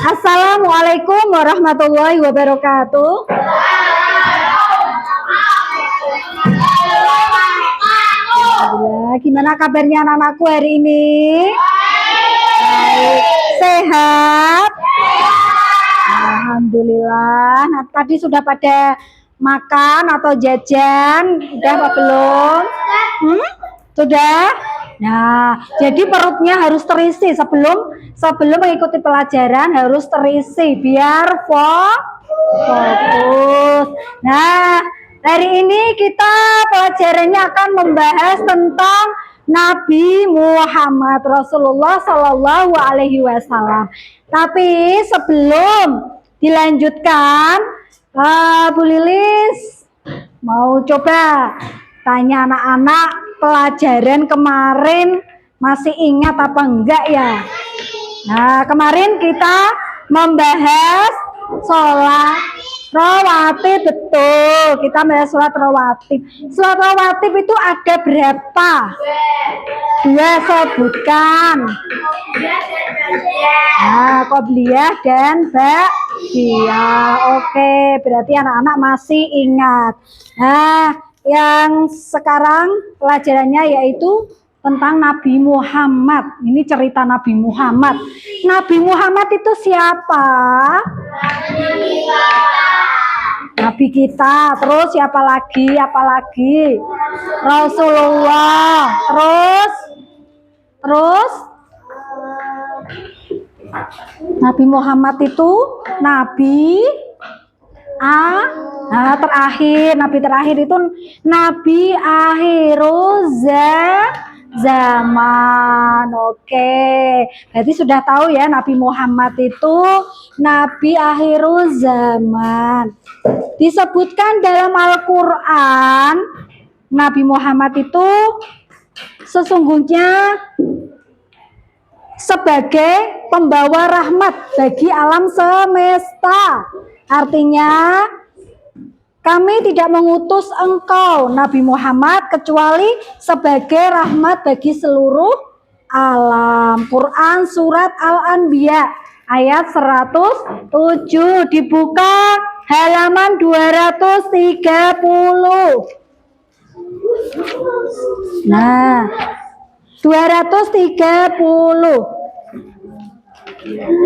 Assalamualaikum warahmatullahi wabarakatuh. Gimana kabarnya anak-anakku hari ini? Baik. Sehat? Alhamdulillah. Nah, tadi sudah pada makan atau jajan? Udah apa belum? Sudah? Nah, jadi perutnya harus terisi sebelum mengikuti pelajaran, harus terisi biar fokus. Nah, hari ini kita pelajarannya akan membahas tentang Nabi Muhammad Rasulullah Shallallahu Alaihi Wasallam. Tapi sebelum dilanjutkan, Bu Lilis mau coba tanya anak-anak pelajaran kemarin masih ingat apa enggak ya? Nah, kemarin kita membahas sholat rawatib, betul. Kita membahas sholat rawatib. Sholat rawatib itu ada berapa? Dua, sebutkan. Nah, qobliyah dan ba'diyah. Oke, berarti anak-anak masih ingat. Nah, yang sekarang pelajarannya yaitu tentang Nabi Muhammad. Ini cerita Nabi Muhammad. Nabi Muhammad itu siapa? Nabi kita. Terus siapa lagi? Apalagi? Rasulullah. Terus Nabi Muhammad itu nabi nabi terakhir itu nabi akhiruz zaman. Oke, berarti sudah tahu ya, Nabi Muhammad itu nabi akhiruz zaman. Disebutkan dalam Al-Quran, Nabi Muhammad itu sesungguhnya sebagai pembawa rahmat bagi alam semesta. Artinya, kami tidak mengutus engkau Nabi Muhammad kecuali sebagai rahmat bagi seluruh alam. Quran surat Al-Anbiya ayat 107, dibuka halaman 230. Nah, 230.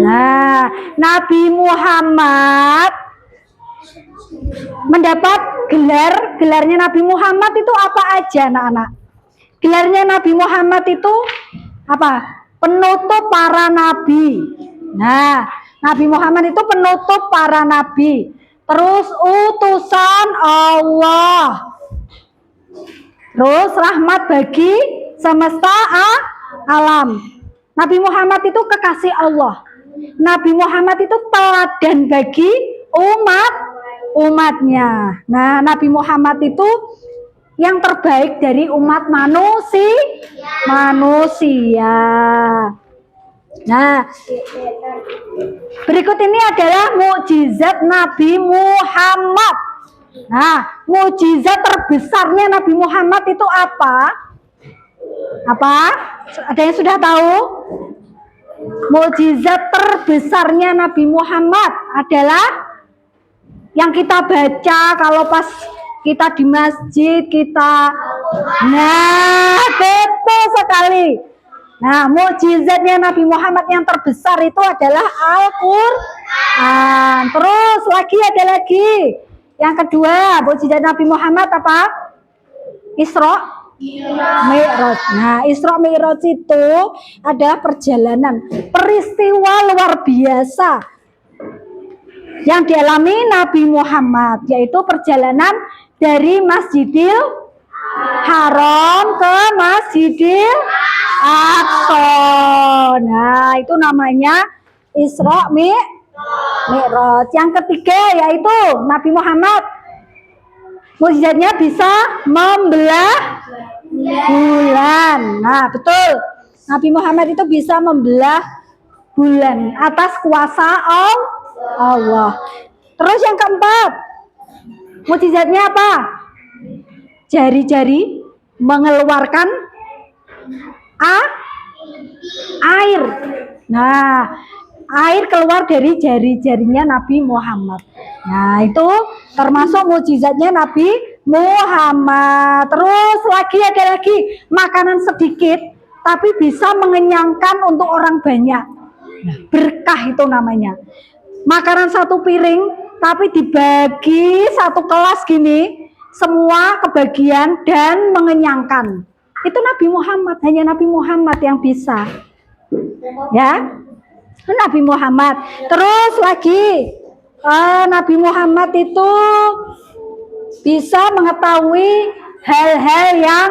Nah, Nabi Muhammad mendapat gelarnya Nabi Muhammad itu apa aja, anak-anak? Gelarnya Nabi Muhammad itu apa? Penutup para nabi. Nah, Nabi Muhammad itu penutup para nabi. Terus utusan Allah. Terus rahmat bagi semesta alam. Nabi Muhammad itu kekasih Allah. Nabi Muhammad itu teladan bagi umatnya. Nah, Nabi Muhammad itu yang terbaik dari umat manusia. Nah, berikut ini adalah mukjizat Nabi Muhammad. Nah, mukjizat terbesarnya Nabi Muhammad itu apa? Ada yang sudah tahu? Mukjizat terbesarnya Nabi Muhammad adalah yang kita baca kalau pas kita di masjid Nah, betul sekali. Nah, mukjizatnya Nabi Muhammad yang terbesar itu adalah Al-Quran. Terus ada lagi. Yang kedua, mukjizat Nabi Muhammad apa? Isra Mi'raj. Nah, Isra Mi'raj itu adalah perjalanan, peristiwa luar biasa yang dialami Nabi Muhammad, yaitu perjalanan dari Masjidil Haram ke Masjidil Aqsa. Nah, itu namanya Isra Mi'raj. Yang ketiga yaitu Nabi Muhammad mukjizatnya bisa membelah bulan. Nah, betul. Nabi Muhammad itu bisa membelah bulan atas kuasa Allah. Terus yang keempat, mukjizatnya apa? Jari-jari mengeluarkan air. Nah, air keluar dari jari-jarinya Nabi Muhammad. Nah, itu termasuk mukjizatnya Nabi Muhammad. Terus ada lagi makanan sedikit tapi bisa mengenyangkan untuk orang banyak. Nah, berkah itu namanya. Makanan satu piring tapi dibagi satu kelas gini, semua kebagian dan mengenyangkan. Itu Nabi Muhammad, hanya Nabi Muhammad yang bisa. Ya, Nabi Muhammad. Terus lagi Nabi Muhammad itu bisa mengetahui hal-hal yang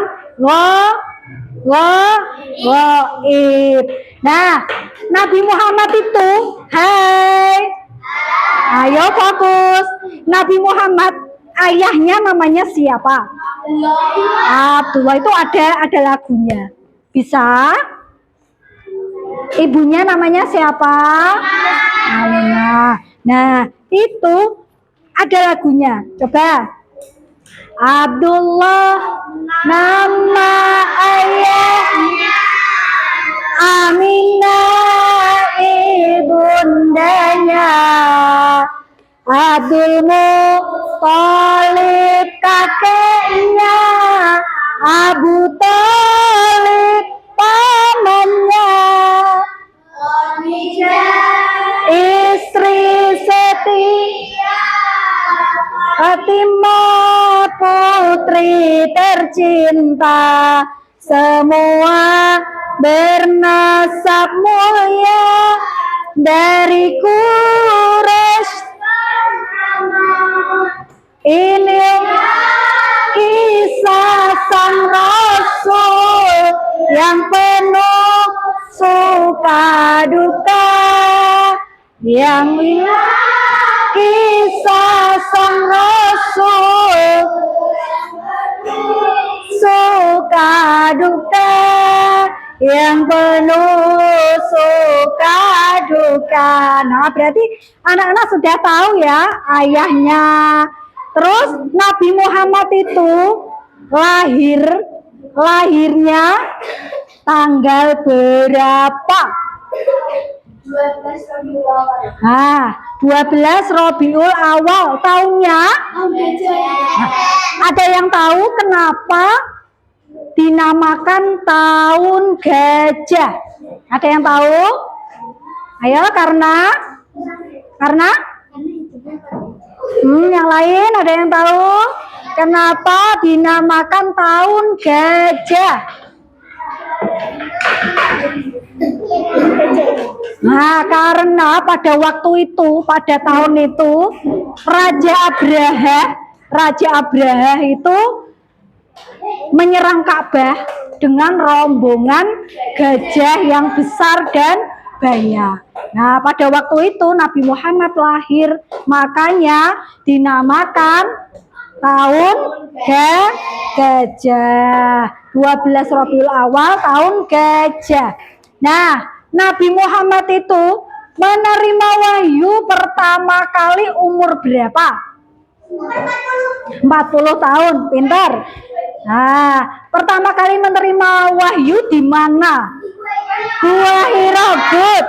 gaib. Nah, Nabi Muhammad itu, ayo fokus. Nabi Muhammad ayahnya namanya siapa? Abdullah. Itu ada lagunya. Bisa? Ibunya namanya siapa? Aminah. Nah, itu ada lagunya. Coba. Abdullah nama ayahnya, Aminah ibundanya, Abdul Muthalib kakeknya, Abu Thalib pamannya, istri setia Fatimah putri tercinta, semua bernasab mulia dari Quraisy. Ini kisah sang Rasul yang penuh suka duka, yang kisah sang Rasul suka duka, yang penuh suka duka. Nah, berarti anak-anak sudah tahu ya ayahnya. Terus Nabi Muhammad itu lahirnya tanggal berapa? 12 Rabiul Awal tahunnya. Ada yang tahu kenapa dinamakan tahun gajah? Ada yang tahu? Ayo, karena yang lain ada yang tahu kenapa dinamakan tahun gajah? Nah, karena pada waktu itu, pada tahun itu, Raja Abraha itu menyerang Ka'bah dengan rombongan gajah yang besar dan banyak. Nah, pada waktu itu Nabi Muhammad lahir, makanya dinamakan tahun gajah. 12 Rabiul Awal tahun gajah. Nah, Nabi Muhammad itu menerima wahyu pertama kali umur berapa? 40 tahun, pintar. Nah, pertama kali menerima wahyu di mana? Gua Hira. Good.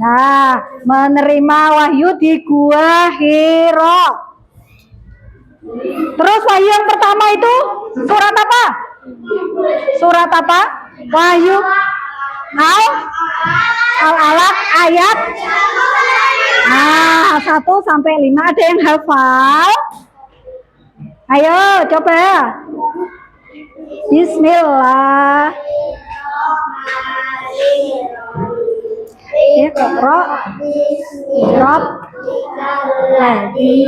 Nah, menerima wahyu di Gua Hira. Terus wahyu yang pertama itu surat apa? Surat apa? Wahyu Al-Alaq ayat 1 sampai 5. Ada yang hafal? Ayo coba. Bismillah. Iqra Rabb ladzi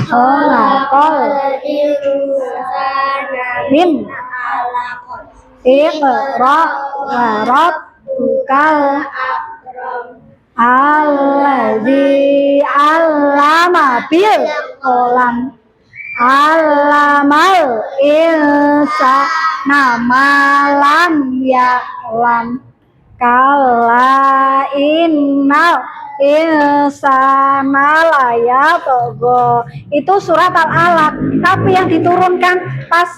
khalaqal min Iqra wa rabbukal alladzi 'allama bil qalam 'allamal insana ma lam ya'lam kalla innal insana la yatgha. Itu surat Al-Alaq. Tapi yang diturunkan pas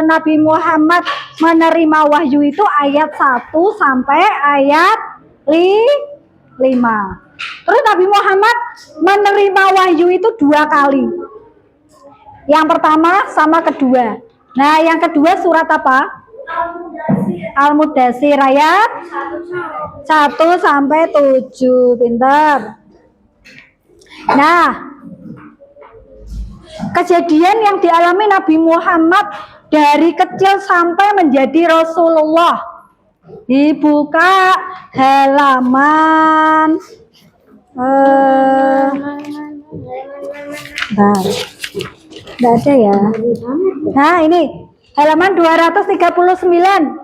Nabi Muhammad menerima wahyu itu ayat 1 sampai ayat 5. Terus Nabi Muhammad menerima wahyu itu 2 kali. Yang pertama sama kedua. Nah, yang kedua surat apa? Al-Mudatsir ayat 1 sampai 7. Pintar. Nah, kejadian yang dialami Nabi Muhammad dari kecil sampai menjadi Rasulullah. Dibuka halaman enggak ada ya. Nah, ini halaman 239.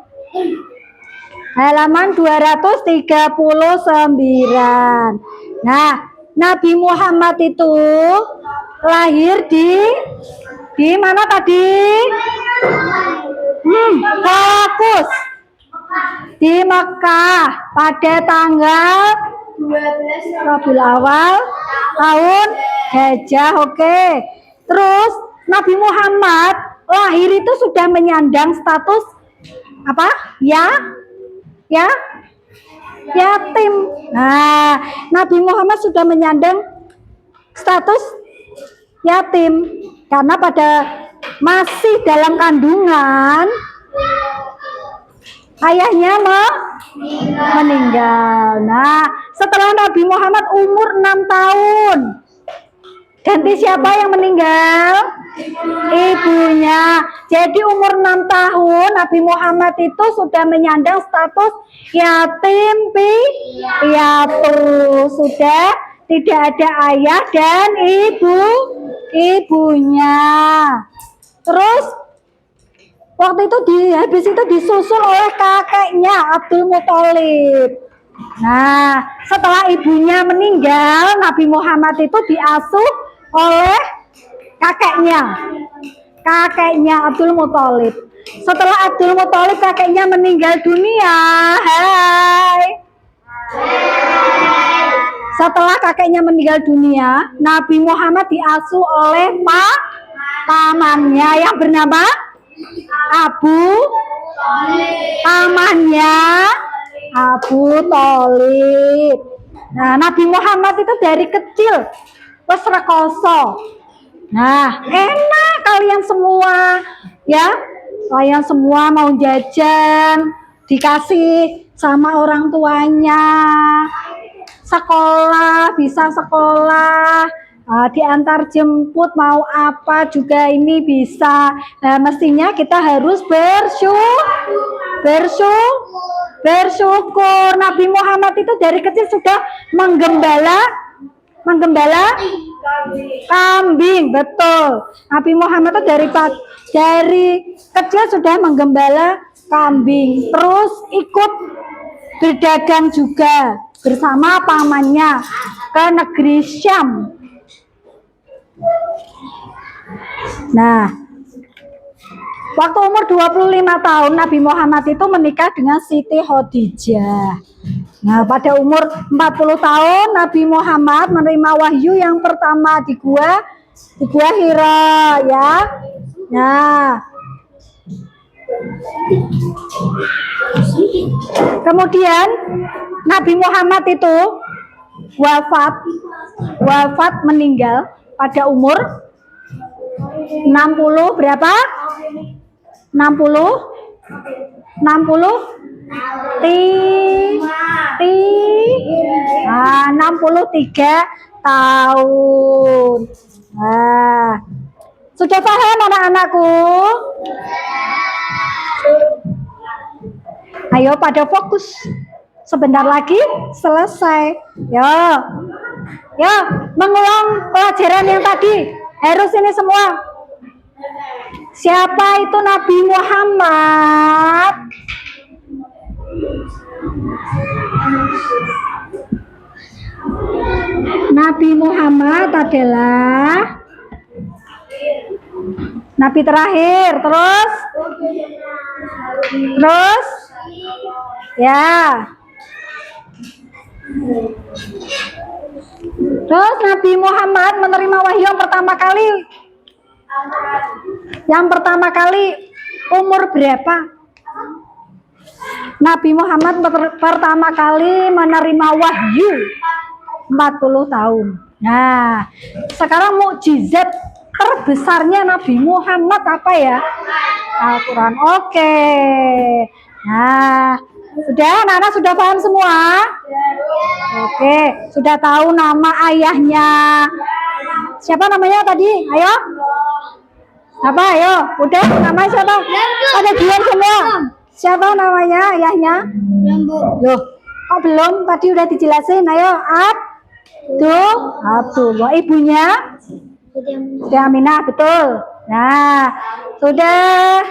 Halaman 239. Nah, Nabi Muhammad itu lahir di mana tadi? Fokus. Di Mekah pada tanggal 12 Rabiul Awal tahun Hijrah. Oke. Terus Nabi Muhammad lahir itu sudah menyandang status apa? Yatim. Nah, Nabi Muhammad sudah menyandang status yatim karena pada masih dalam kandungan ayahnya meninggal. Nah, setelah Nabi Muhammad umur 6 tahun, ganti siapa yang meninggal? Ibunya. Jadi umur 6 tahun Nabi Muhammad itu sudah menyandang status yatim piatu. Sudah tidak ada ayah dan ibunya. Terus waktu itu habis itu disusul oleh kakeknya Abdul Muthalib. Nah, setelah ibunya meninggal, Nabi Muhammad itu diasuh oleh kakeknya Abdul Muthalib. Setelah Abdul Muthalib kakeknya meninggal dunia, setelah kakeknya meninggal dunia, Nabi Muhammad diasuh oleh pamannya yang bernama pamannya Abu Thalib. Nah, Nabi Muhammad itu dari kecil wes rekoso. Nah, enak kalian semua ya. Kalian semua mau jajan dikasih sama orang tuanya. Sekolah, bisa sekolah. Diantar jemput mau apa juga ini bisa. Nah, mestinya kita harus bersyukur. Nabi Muhammad itu dari kecil sudah menggembala kambing. Betul. Nabi Muhammad itu dari kecil sudah menggembala kambing. Terus ikut berdagang juga bersama pamannya ke negeri Syam. Nah, waktu umur 25 tahun Nabi Muhammad itu menikah dengan Siti Khadijah. Nah, pada umur 40 tahun Nabi Muhammad menerima wahyu yang pertama di gua Hira ya. Nah, kemudian Nabi Muhammad itu wafat meninggal pada umur 60 berapa? 63 tahun. Nah, sudah paham anak-anakku? Ayo pada fokus. Sebentar lagi selesai. Yo, mengulang pelajaran yang tadi. Harus ini semua. Siapa itu Nabi Muhammad? Nabi Muhammad adalah Nabi terakhir. Terus ya. Terus Nabi Muhammad menerima wahyu yang pertama kali umur berapa? Nabi Muhammad pertama kali menerima wahyu 40 tahun. Nah, sekarang mukjizat terbesarnya Nabi Muhammad apa ya? Al-Quran. Oke. Nah, sudah anak-anak sudah paham semua? Oke, sudah tahu nama ayahnya. Siapa namanya tadi? Ayo. Apa? Ayo. Udah namanya siapa? Ada diam semua. Siapa namanya ayahnya? Loh, kok belum? Tadi udah dijelasin. Ayo, Abdullah. Ibunya? Siti Aminah, betul. Nah, sudah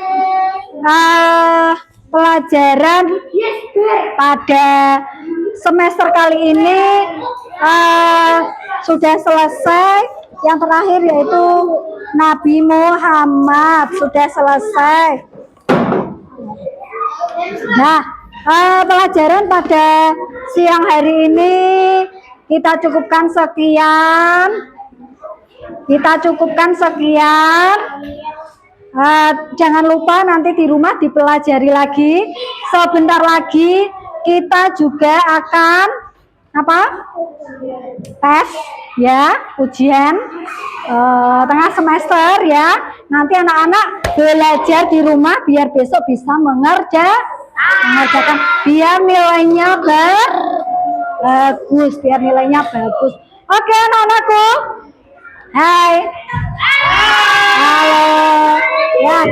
pelajaran pada semester kali ini sudah selesai. Yang terakhir yaitu Nabi Muhammad sudah selesai. Nah, pelajaran pada siang hari ini kita cukupkan sekian. Jangan lupa nanti di rumah dipelajari lagi. Sebentar lagi kita juga akan tes ya, ujian tengah semester ya. Nanti anak-anak belajar di rumah biar besok bisa mengerjakan, biar nilainya bagus, Oke anak-anakku, hai, halo ya.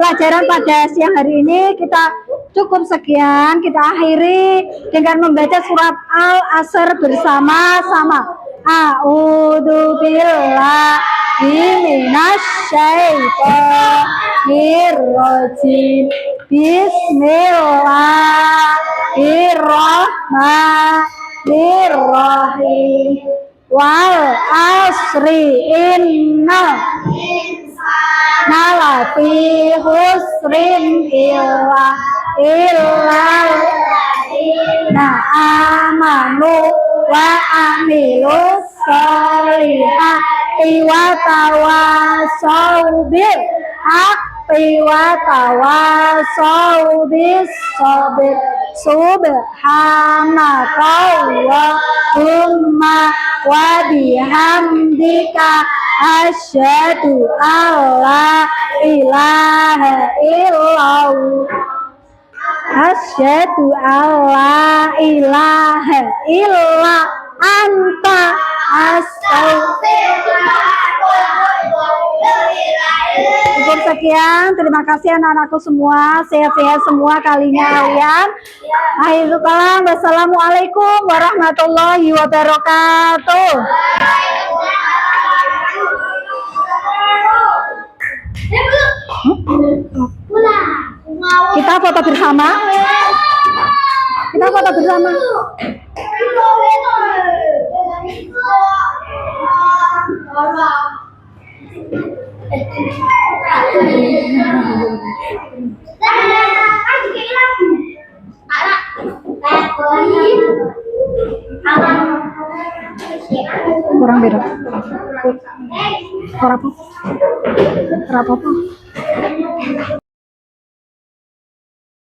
Pelajaran pada siang hari ini kita cukup sekian, kita akhiri dengan membaca surat Al-Asr bersama-sama. A'udzu billahi minasyaitonir rajim. Bismillahirrahmanirrahim. Wal asri innal nalafi husrin illal amanu wa amilus solihati wa tawasau bil haqqi wa tawasau bis sabr. Subhanakallahumma wa bihamdika asyhadu alla ilaha illa anta Cukup sekian, terima kasih anak-anakku semua, sehat-sehat semua kalinya kalian. Akhirul kalam, wassalamualaikum warahmatullahi wabarakatuh. Kita foto bersama. Kurang beda. Kurang apa?